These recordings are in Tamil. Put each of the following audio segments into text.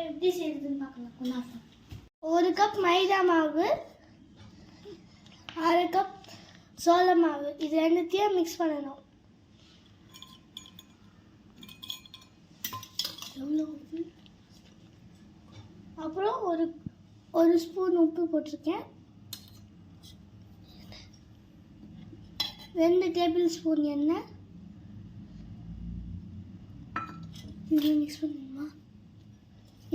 எப்படி செய்யுதுன்னு பார்க்கலாம். குனாஃபா ஒரு கப் மைதா மாவு, அரை கப் சோள மாவு, இது ரெண்டுத்தையும் மிக்ஸ் பண்ணணும். அப்புறம் ஒரு ஸ்பூன் உப்பு போட்டிருக்கேன், 2 டேபிள் ஸ்பூன் எண்ணெய். இது மிக்ஸ் பண்ணணுமா?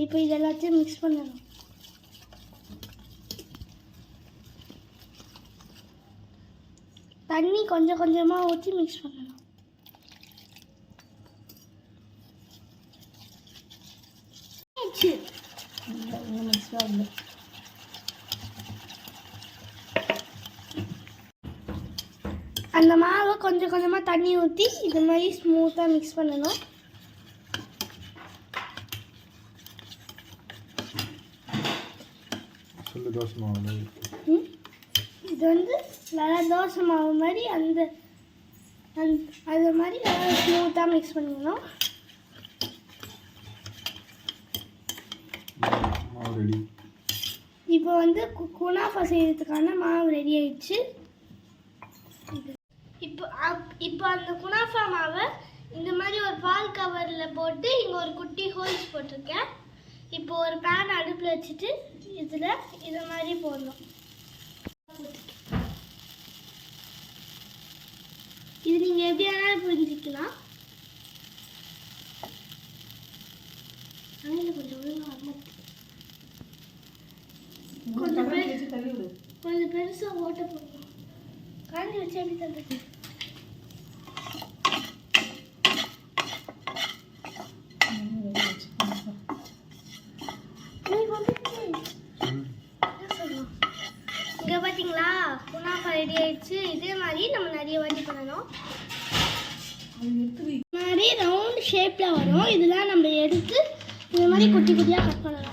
இப்போ இது எல்லாத்தையும் மிக்ஸ் பண்ணணும். தண்ணி கொஞ்சம் கொஞ்சமாக ஊற்றி மிக்ஸ் பண்ணணும். அந்த மாவை கொஞ்சம் கொஞ்சமாக தண்ணி ஊற்றி இது மாதிரி ஸ்மூத்தாக மிக்ஸ் பண்ணணும். இது வந்து நல்லா தோசை மாவு மாதிரி அது மாதிரி நல்லா ஸ்மூத்தாக மிக்ஸ் பண்ணிக்கணும். இப்போ வந்து குனாஃபா செய்யறதுக்கான மாவு ரெடி ஆயிடுச்சு. இப்போ அந்த குனாஃபா மாவை இந்த மாதிரி ஒரு பால் கவரில் போட்டு இங்கே ஒரு குட்டி ஹோல்ஸ் போட்டிருக்கேன். இப்போ ஒரு பேன் அடுப்பில் வச்சுட்டு இதில் இது மாதிரி போடணும். இது நீங்கள் எப்படி வேணாலும் புரிஞ்சிக்கலாம். கொஞ்சம் ஒழுங்காக கொஞ்சம் பெருசாக ஓட்ட போடணும். காஞ்சி வச்சு எப்படி தந்துட்டு இங்கே பார்த்தீங்களா குனாஃபா ரெடி ஆயிடுச்சு. இதே மாதிரி நம்ம நிறைய வாட்டி பண்ணணும். இது மாதிரி ரவுண்ட் ஷேப்பில் வரும். இதெல்லாம் நம்ம எடுத்து இது மாதிரி குட்டி குட்டியாக கட் பண்ணலாம்.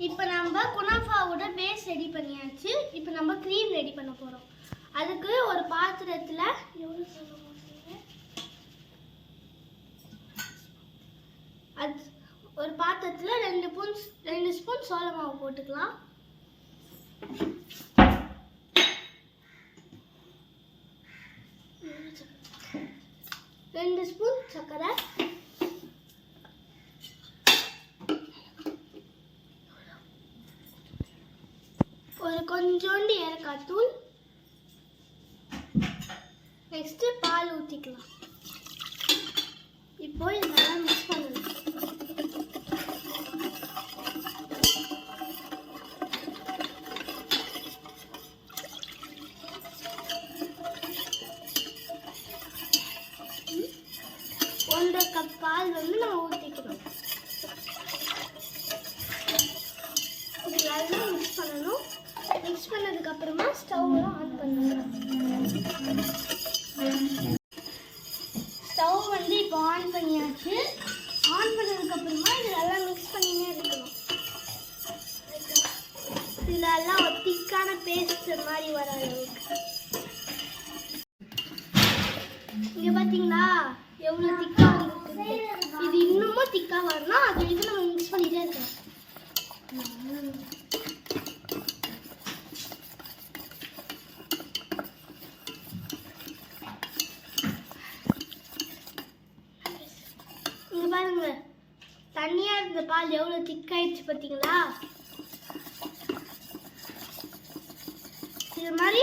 இப்போ நம்ம குனாஃபாவோட பேஸ் ரெடி பண்ணியாச்சு. இப்போ நம்ம க்ரீம் ரெடி பண்ண போகிறோம். அதுக்கு ஒரு பாத்திரத்தில் ஒரு பாத்திரத்தில் 2 ஸ்பூன் சோள மாவு போட்டுக்கலாம். ரெண்டு ஸ்பூன் சர்க்கரை, ஒரு கொஞ்சோண்டு ஏலக்காய் தூள், நெக்ஸ்ட்டு பால் ஊற்றிக்கலாம். இப்போ இதெல்லாம் மிக்ஸ் பண்ணணும். ஒன்றரை கப் பால் வந்து நம்ம ஊற்றிக்கணும். நல்லா மிக்ஸ் பண்ணணும். மிக்ஸ் பண்ணதுக்கப்புறமா ஸ்டவ்லாம் ஆன் பண்ணணும். ஸ்டவ் வந்து இப்போ ஆன் பண்ணியாச்சு. ஆன் பண்ணதுக்கப்புறமா இது நல்லா மிக்ஸ் பண்ணினே இருக்கணும். இதில் எல்லாம் ஒரு திக்கான பேஸ்ட் மாதிரி வர அளவுக்கு. இங்கே பார்த்தீங்களா எவ்வளோ திக்காக வந்துருக்கு. இது இன்னமும் திக்காக வரணும். அது வரைக்கும் நம்ம மிக்ஸ் பண்ணிகிட்டே இருக்கணும். இங்கே பாருங்க தண்ணியாக இருந்த பால் எவ்வளோ திக்காயிடுச்சு பார்த்தீங்களா. இது மாதிரி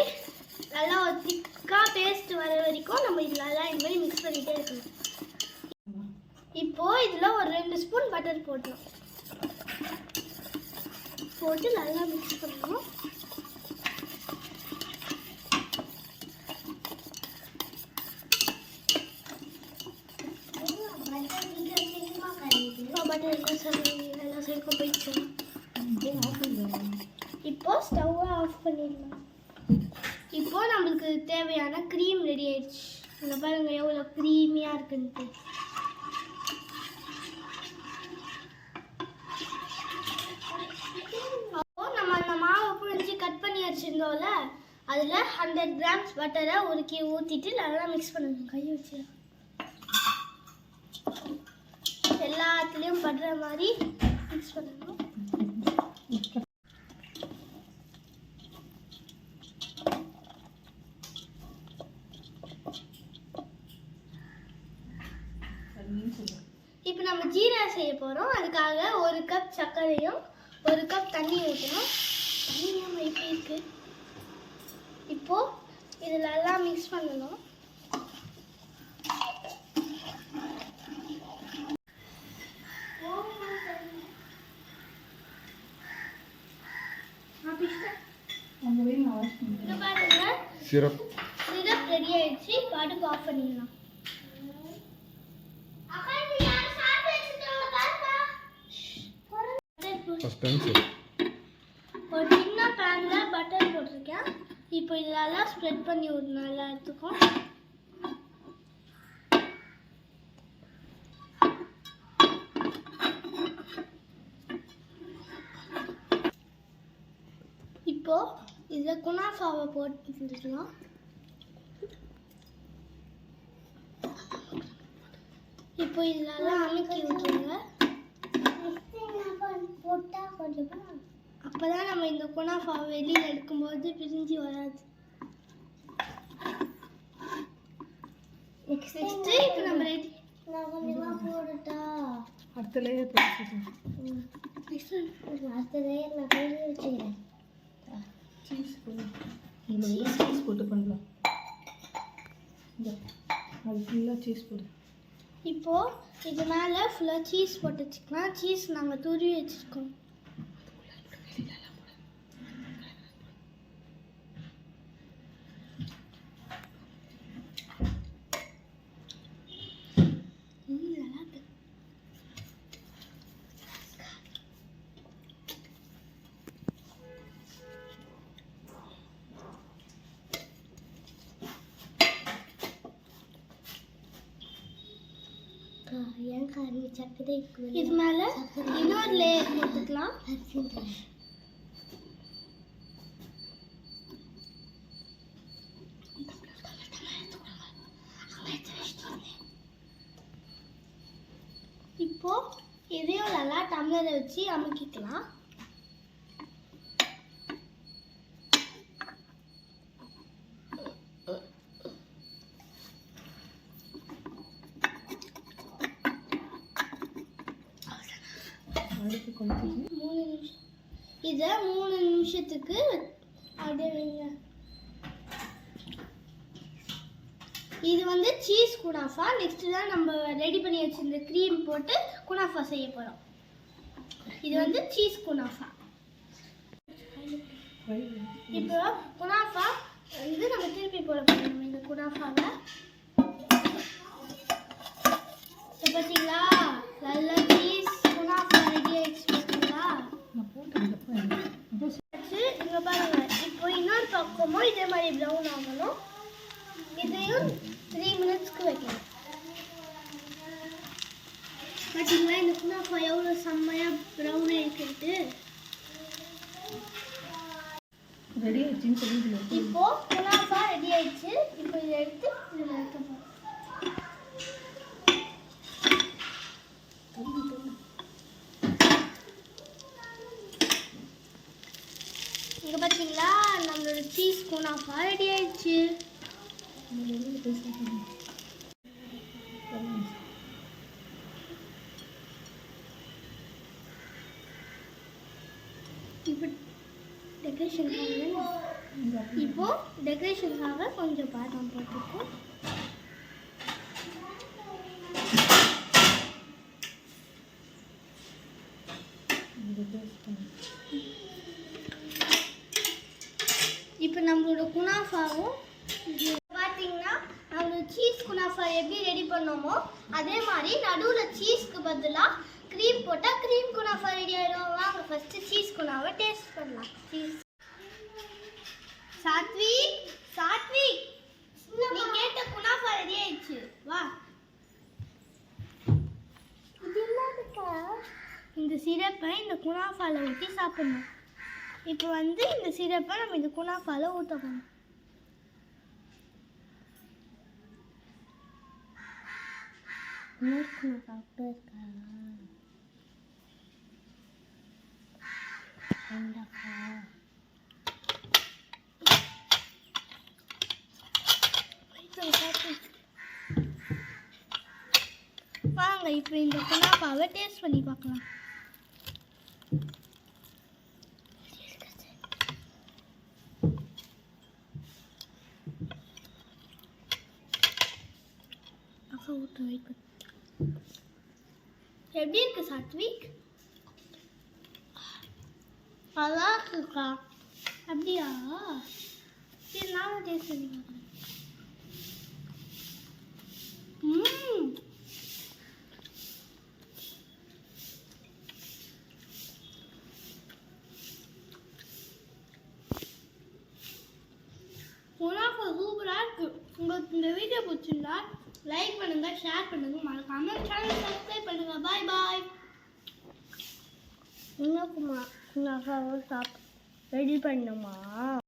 நல்லா ஒரு திக்காக பேஸ்ட் வர வரைக்கும் நம்ம இதில் நல்லா இது மாதிரி மிக்ஸ் பண்ணிகிட்டே இருக்கணும். இப்போது இதில் ஒரு 2 ஸ்பூன் பட்டர் போடணும். போட்டு நல்லா மிக்ஸ் பண்ணணும். பட்டர் நல்லா சேர்க்க போயிடுச்சு. இப்போ ஸ்டவ்வை ஆஃப் பண்ணிடலாம். இப்போ நம்மளுக்கு தேவையான க்ரீம் ரெடி ஆயிடுச்சு. இங்கே பாருங்க எவ்வளோ க்ரீமியாக இருக்குன்ட்டு. 100 கிராம்ஸ் பட்டரை உருக்கி ஊற்றிட்டு நல்லா மிக்ஸ் பண்ணணும். கை வச்சு எல்லாத்துலேயும் படுற மாதிரி மிக்ஸ் பண்ணணும். இப்போ நம்ம ஜீரா செய்ய போகிறோம். அதுக்காக 1 கப் சர்க்கரையும் 1 கப் தண்ணி ஊற்றணும். தண்ணி இப்படி இருக்கு. இப்போது இதில் எல்லாம் மிக்ஸ் பண்ணணும். சிரப் ரெடி ஆயிடுச்சு. இப்போ அடுப்பு ஆஃப் பண்ணிடலாம். ஒரு சின்ன பேன்ல பட்டர் போட்டிருக்கேன். இப்போ இதெல்லாம் ஸ்ப்ரெட் பண்ணி விடணும் எல்லா இடத்துக்கும். இப்போ இதில் குனாஃபாவை போட்டுக்கலாம். இப்போ இதெல்லாம் அமுக்கி விட்டுருங்க. போட்டால் கொஞ்சம் அப்போ தான் நம்ம இந்த குனாஃபாவை வெளியில் எடுக்கும்போது பிரிஞ்சு வராது. நெக்ஸ்ட்டு இப்போ நம்ம ரெடி. நான் கொஞ்சமாக போடட்டா? அடுத்த லேயர் அடுத்த லேயர் நான் போட்டு வச்சுக்கிறேன். சீஸ் போடு. சீஸ் போட்டு பண்ணலாம். அது ஃபுல்லாக சீஸ் போடு. இப்போது இது மேலே ஃபுல்லாக சீஸ் போட்டு வச்சுக்கலாம். சீஸ் நாங்கள் துருவி வச்சுருக்கோம். இது மேல இன்னொரு லேயர் போட்டுக்கலாம். இப்போ இதையும் நல்லா டம்ளரை வச்சு அமுக்கிக்கலாம். இதை 3 நிமிஷத்துக்கு அப்படியே வைங்க. இது வந்து சீஸ் குனாஃபா. நெக்ஸ்ட் தான் நம்ம ரெடி பண்ணி வச்சிருந்த க்ரீம் போட்டு குனாஃபா செய்ய போகிறோம். இது வந்து சீஸ் குனாஃபா. இப்போ குனாஃபா வந்து நம்ம திருப்பி போட போகிறோம். இந்த குனாஃபாவை பார்த்தீங்களா? நல்லா சீஸ் குனாஃபா ரெடி ஆயிடுச்சு. பார்த்தீங்களா? இங்கே பாருங்க. இப்போ இன்னொரு பக்கமும் இதே மாதிரி ப்ரௌன் ஆகணும். இதையும் 3 மினிட்ஸ்க்கு வைக்கணும். பார்த்தீங்களா இந்த குனாஃபா எவ்வளோ செம்மையாக ப்ரௌன் ஆகிட்டு ரெடி ஆயிடுச்சுன்னு சொல்லி. இப்போ குனாஃபா ரெடி ஆயிடுச்சு. இப்போ இதை எடுத்து இதில் வைக்க போகிறோம். இங்கே பார்த்தீங்களா நம்மளோட சீஸ் குனாஃபா ரெடி ஆயிடுச்சு. இப்போ டெக்கரேஷனுக்காக கொஞ்சம் பாதாம் போட்டுருக்கோம். இப்போ நம்மளோட குனாஃபாவும் பார்த்தீங்கன்னா நம்மளோட சீஸ் குனாஃபா எப்படி ரெடி பண்ணோமோ அதே மாதிரி நடுவில் சீஸ்க்கு பதிலாக க்ரீம் போட்டால் க்ரீம் குனாஃபா ரெடி ஆகிடும். வாங்க ஃபஸ்ட்டு சீஸ் குனாஃபா டேஸ்ட் பண்ணலாம். சீஸ் சாத்விக் சாத்விக் நீ கேட்ட குனாஃபா ரெடி ஆயிடுச்சு. வா. இந்த சிரப்பை இந்த குனாஃபாவில் ஊற்றி சாப்பிடணும். இப்போ வந்து இந்த சிரப்பை நம்ம இந்த குனாஃபாவில் ஊற்ற போகணும். வாங்க இப்போ இந்த குனாஃபாவை டேஸ்ட் பண்ணி பார்க்கலாம். எப்படி இருக்கு சாத்விக்? நல்லா இருக்குக்கா. அப்படியா? சரி நானும் டேஸ்ட் பண்ணி பார்க்குறேன். குனாஃபா சூப்பராக இருக்கு. உங்களுக்கு இந்த வீடியோ பிடிச்சிருந்தா லைக் பண்ணுங்க, ஷேர் பண்ணுங்க, மறக்காம சேனல் சப்ஸ்கிரைப் பண்ணுங்க. பாய் பாய். இன்னும் குனாஃபாவை ரெடி பண்ணுமா?